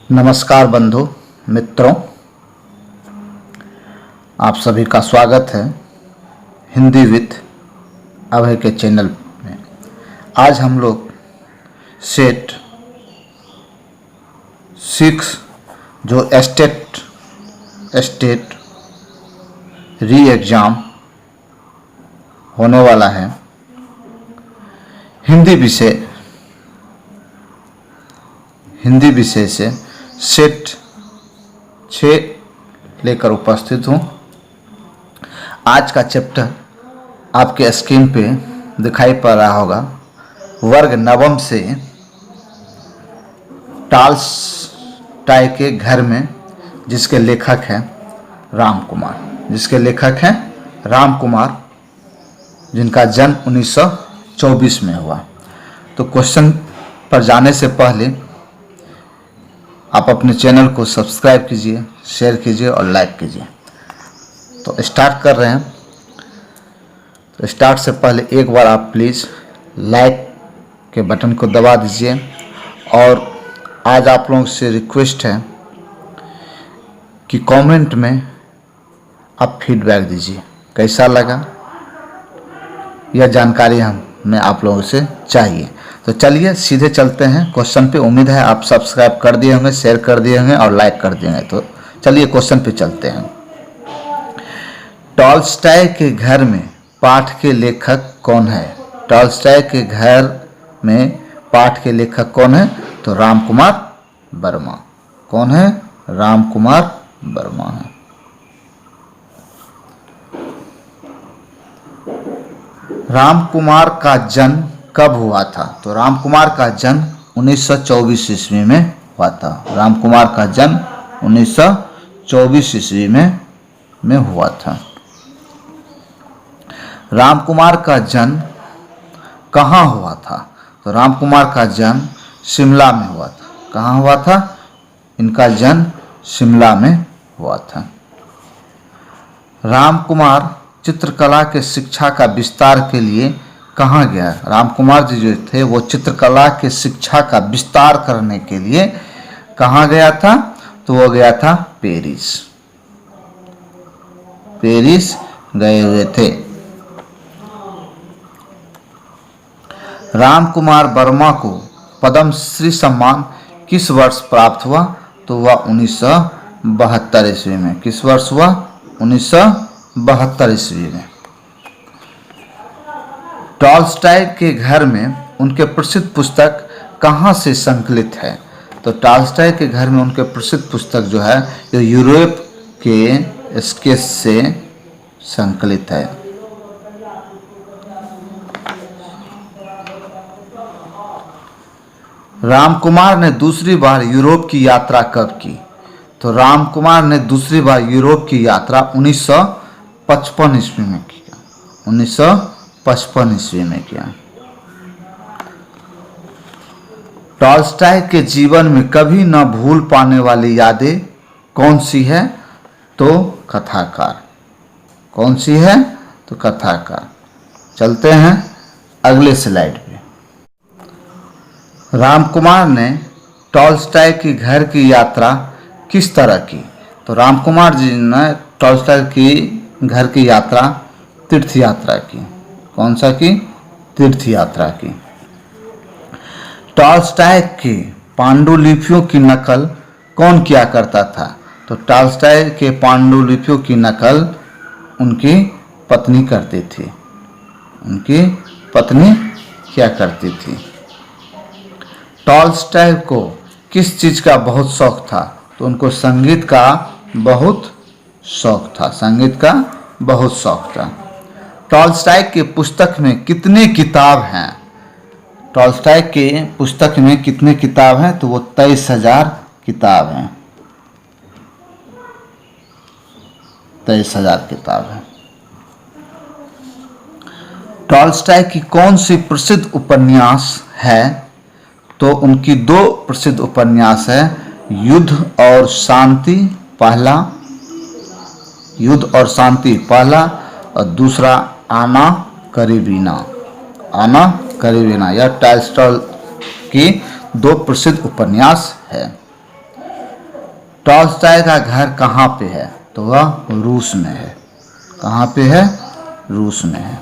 नमस्कार बंधु मित्रों, आप सभी का स्वागत है हिंदी विद अभय के चैनल में। आज हम लोग सेट 6 जो स्टेट री एग्ज़ाम होने वाला है, हिंदी विषय से सेट 6 लेकर उपस्थित हूँ। आज का चैप्टर आपके स्क्रीन पे दिखाई पड़ रहा होगा। वर्ग नवम से टॉल्स्टॉय के घर में, जिसके लेखक हैं राम कुमार, जिनका जन्म 1924 में हुआ। तो क्वेश्चन पर जाने से पहले आप अपने चैनल को सब्सक्राइब कीजिए, शेयर कीजिए और लाइक कीजिए। तो स्टार्ट कर रहे हैं। तो स्टार्ट से पहले एक बार आप प्लीज़ लाइक के बटन को दबा दीजिए। और आज आप लोगों से रिक्वेस्ट है कि कमेंट में आप फीडबैक दीजिए, कैसा लगा, यह जानकारी हमें आप लोगों से चाहिए। तो चलिए सीधे चलते हैं क्वेश्चन पे। उम्मीद है आप सब्सक्राइब कर दिए होंगे, शेयर कर दिए होंगे और लाइक कर दिए होंगे। तो चलिए क्वेश्चन पे चलते हैं। टॉल्स्टॉय के घर में पाठ के लेखक कौन है? टॉल्स्टॉय के घर में पाठ के लेखक कौन है? तो रामकुमार वर्मा। कौन है? रामकुमार वर्मा है। रामकुमार का जन्म कब हुआ था? तो रामकुमार का जन्म 1924 ईस्वी में हुआ था। रामकुमार का जन्म 1924 ईस्वी में हुआ था। रामकुमार का जन्म कहाँ हुआ था? तो रामकुमार का जन्म शिमला में हुआ था। कहाँ हुआ था? इनका जन्म शिमला में हुआ था। रामकुमार चित्रकला के शिक्षा का विस्तार के लिए कहाँ गया? रामकुमार जी जो थे वो चित्रकला के शिक्षा का विस्तार करने के लिए कहाँ गया था? तो वो गया था पेरिस गए हुए थे। रामकुमार वर्मा को पद्मश्री सम्मान किस वर्ष प्राप्त हुआ? तो वह 1972 ईस्वी में। किस वर्ष हुआ? 1972 ईस्वी में। टॉल्स्टॉय के घर में उनके प्रसिद्ध पुस्तक कहाँ से संकलित है? तो टॉल्स्टॉय के घर में उनके प्रसिद्ध पुस्तक जो है जो यूरोप के स्केच से संकलित है। रामकुमार ने दूसरी बार यूरोप की यात्रा कब की? तो रामकुमार ने दूसरी बार यूरोप की यात्रा 1955 ईस्वी में किया। 1955 ईस्वी में किया। टॉल्स्टॉय के जीवन में कभी न भूल पाने वाली यादें कौन सी है? तो कथाकार। कौन सी है? तो कथाकार। चलते हैं अगले स्लाइड पे। रामकुमार ने टॉल्स्टॉय के घर की यात्रा किस तरह की? तो रामकुमार जी ने टॉल्स्टॉय की घर की यात्रा तीर्थ यात्रा की। कौन सा की? तीर्थ यात्रा की। टॉल्स्टॉय के पांडुलिपियों की नकल कौन किया करता था? तो टॉल्स्टॉय के पांडुलिपियों की नकल उनकी पत्नी करती थी। उनकी पत्नी क्या करती थी? टॉल्स्टॉय को किस चीज़ का बहुत शौक था? तो उनको संगीत का बहुत शौक था। संगीत का बहुत शौक था। टॉल्स्टॉय के पुस्तक में कितने किताब हैं? टॉल्स्टॉय के पुस्तक में कितने किताब हैं? तो वो 23,000 किताब हैं। 23,000 किताब हैं। टॉल्स्टॉय की कौन सी प्रसिद्ध उपन्यास है? तो उनकी 2 प्रसिद्ध उपन्यास है, युद्ध और शांति पहला, और दूसरा आना करीबीना। यह टॉल्स्टॉय की 2 प्रसिद्ध उपन्यास है। टॉल्स्टॉय का घर कहाँ पे है? तो वह रूस में है। कहाँ पे है? रूस में है।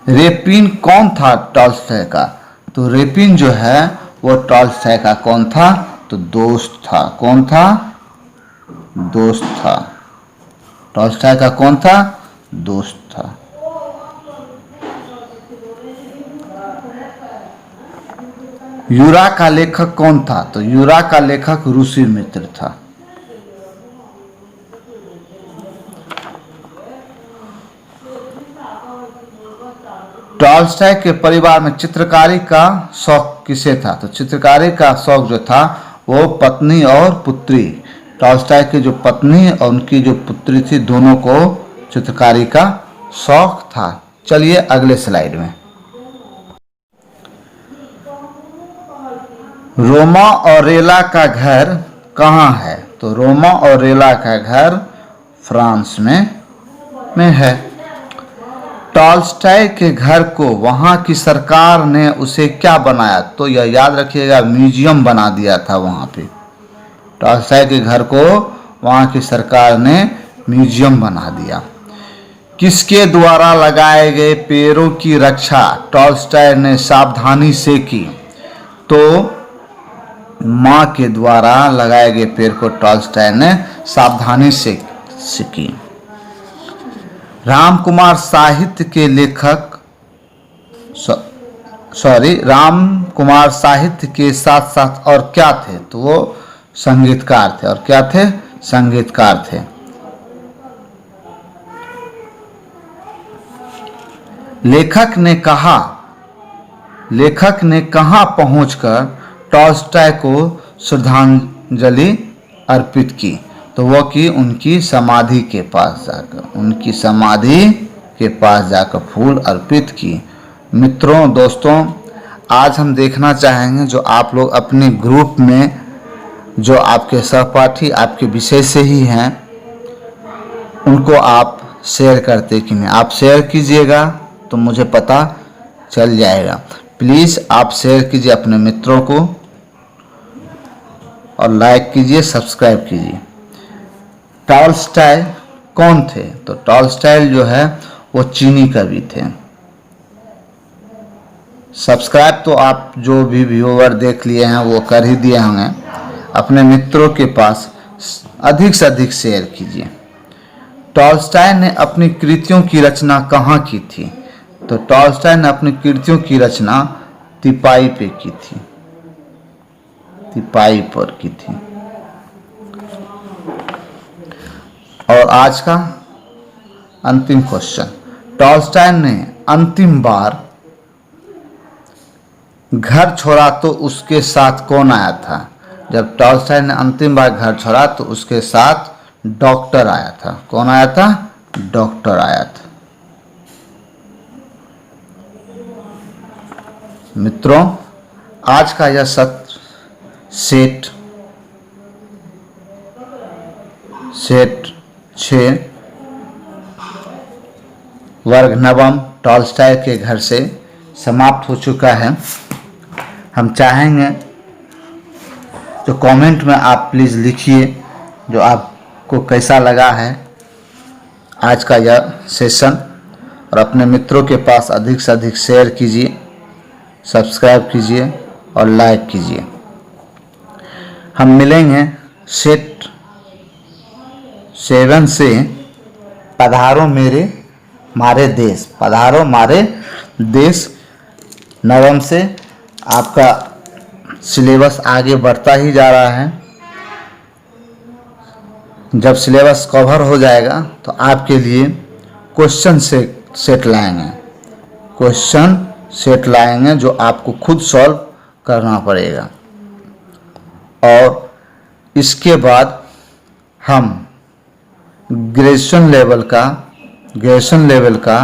रेपिन कौन था टॉल्स्टॉय का? तो रेपिन जो है वो टॉल्स्टॉय का कौन था? तो दोस्त था। कौन था? दोस्त था। टॉल्स्टॉय का कौन था? दोस्त था। यूरा का लेखक कौन था? तो यूरा का लेखक रूसी मित्र था। टॉल्स्टॉय के परिवार में चित्रकारी का शौक किसे था? तो चित्रकारी का शौक जो था वो पत्नी और पुत्री, टॉल्स्टॉय की जो पत्नी और उनकी जो पुत्री थी, दोनों को चित्रकारी का शौक था। चलिए अगले स्लाइड में। रोमा ऑरेला का घर कहाँ है? तो रोमा ऑरेला का घर फ्रांस में है। टॉल्स्टॉय के घर को वहाँ की सरकार ने उसे क्या बनाया? तो यह याद रखिएगा, म्यूजियम बना दिया था वहाँ पे। टॉल्स्टॉय के घर को वहाँ की सरकार ने म्यूजियम बना दिया। किसके द्वारा लगाए गए पेड़ों की रक्षा टॉल्स्टॉय ने सावधानी से की? तो माँ के द्वारा लगाए गए पेड़ को टॉल्स्टॉय ने सावधानी से की। रामकुमार साहित्य के लेखक रामकुमार साहित्य के साथ साथ और क्या थे? तो वो संगीतकार थे। और क्या थे? संगीतकार थे। लेखक ने कहाँ पहुंचकर टॉल्स्टॉय को श्रद्धांजलि अर्पित की? तो वो की उनकी समाधि के पास जाकर फूल अर्पित की। मित्रों, दोस्तों, आज हम देखना चाहेंगे जो आप लोग अपने ग्रुप में जो आपके सहपाठी आपके विषय से ही हैं उनको आप शेयर करते कि नहीं। आप शेयर कीजिएगा तो मुझे पता चल जाएगा। प्लीज़ आप शेयर कीजिए अपने मित्रों को और लाइक कीजिए, सब्सक्राइब कीजिए। टॉल्स्टॉय कौन थे? तो टॉल्स्टॉय जो है वो चीनी कवि थे। सब्सक्राइब तो आप जो भी व्यूअर देख लिए हैं वो कर ही दिए होंगे। अपने मित्रों के पास अधिक से अधिक शेयर कीजिए। टॉल्स्टॉय ने अपनी कृतियों की रचना कहाँ की थी? तो टॉल्स्टॉय ने अपनी कृतियों की रचना तिपाई पे की थी। तिपाई पर की थी। और आज का अंतिम क्वेश्चन, टॉल्स्टॉय ने अंतिम बार घर छोड़ा तो उसके साथ कौन आया था? जब टॉल्स्टॉय ने अंतिम बार घर छोड़ा तो उसके साथ डॉक्टर आया था। कौन आया था? डॉक्टर आया था। मित्रों, आज का यह सत्र सेट 6 वर्ग नवम टॉल्स्टॉय के घर से समाप्त हो चुका है। हम चाहेंगे तो कमेंट में आप प्लीज़ लिखिए जो आपको कैसा लगा है आज का यह सेशन, और अपने मित्रों के पास अधिक से अधिक शेयर कीजिए, सब्सक्राइब कीजिए और लाइक कीजिए। हम मिलेंगे सेट 7 से पधारो मारे देश, पधारो मारे देश नवम से। आपका सिलेबस आगे बढ़ता ही जा रहा है। जब सिलेबस कवर हो जाएगा तो आपके लिए क्वेश्चन सेट लाएंगे जो आपको खुद सॉल्व करना पड़ेगा। और इसके बाद हम ग्रेजुएशन लेवल का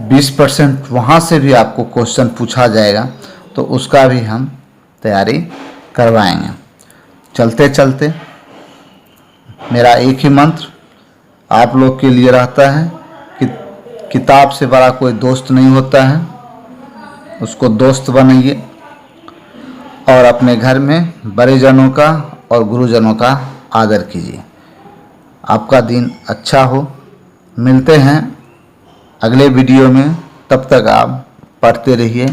20% वहाँ से भी आपको क्वेश्चन पूछा जाएगा, तो उसका भी हम तैयारी करवाएंगे। चलते चलते मेरा एक ही मंत्र आप लोग के लिए रहता है कि किताब से बड़ा कोई दोस्त नहीं होता है, उसको दोस्त बनाइए और अपने घर में बड़े जनों का और गुरुजनों का आदर कीजिए। आपका दिन अच्छा हो। मिलते हैं अगले वीडियो में। तब तक आप पढ़ते रहिए।